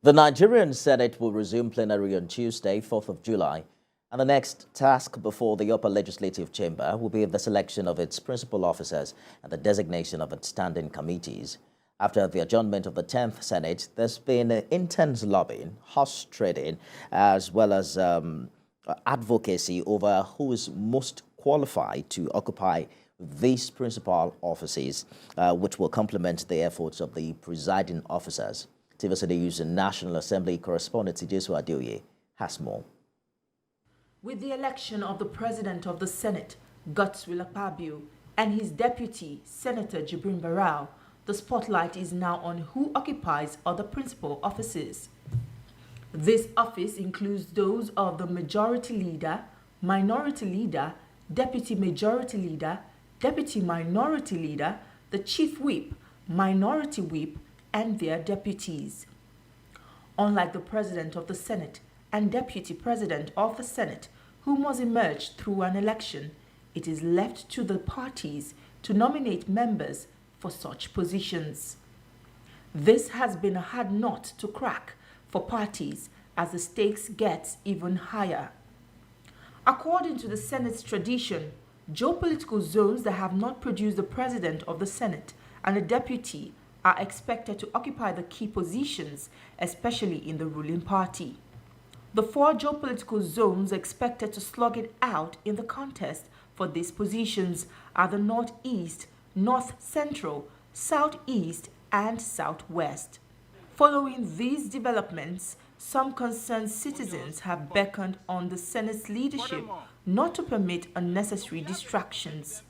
The Nigerian Senate will resume plenary on Tuesday, 4th of July, and the next task before the upper legislative chamber will be the selection of its principal officers and the designation of its standing committees. After the adjournment of the 10th Senate, there's been intense lobbying, horse trading, as well as advocacy over who is most qualified to occupy these principal offices, which will complement the efforts of the presiding officers. TVC News and National Assembly correspondent Jesu Adeoye has more. With the election of the President of the Senate, Godswill Akpabio, and his deputy, Senator Jibrin Barau, the spotlight is now on who occupies other principal offices. This office includes those of the Majority Leader, Minority Leader, Deputy Majority Leader, Deputy Minority Leader, the Chief Whip, Minority Whip, and their deputies. Unlike the President of the Senate and Deputy President of the Senate, who must emerge through an election, it is left to the parties to nominate members for such positions. This has been a hard nut to crack for parties as the stakes get even higher. According to the Senate's tradition, geopolitical zones that have not produced the President of the Senate and a deputy are expected to occupy the key positions, especially in the ruling party. The 4 geopolitical zones expected to slug it out in the contest for these positions are the Northeast, North Central, Southeast, and Southwest. Following these developments, some concerned citizens have beckoned on the Senate's leadership not to permit unnecessary distractions.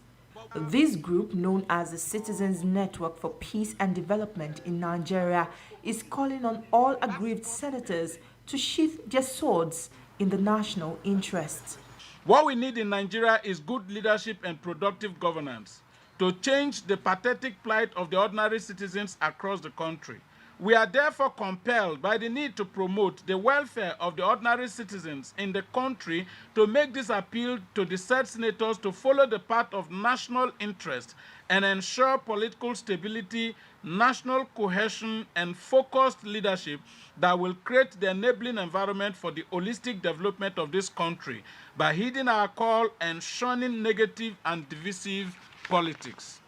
This group, known as the Citizens Network for Peace and Development in Nigeria, is calling on all aggrieved senators to sheath their swords in the national interest. What we need in Nigeria is good leadership and productive governance to change the pathetic plight of the ordinary citizens across the country. We are therefore compelled by the need to promote the welfare of the ordinary citizens in the country to make this appeal to the said senators to follow the path of national interest and ensure political stability, national cohesion, and focused leadership that will create the enabling environment for the holistic development of this country by heeding our call and shunning negative and divisive politics.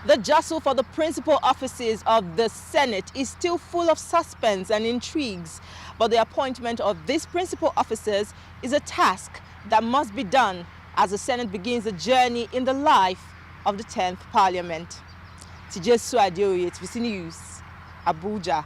The jostle for the principal offices of the Senate is still full of suspense and intrigues, but the appointment of these principal officers is a task that must be done as the Senate begins a journey in the life of the 10th Parliament. Jesu Adeoye, TVC News, Abuja.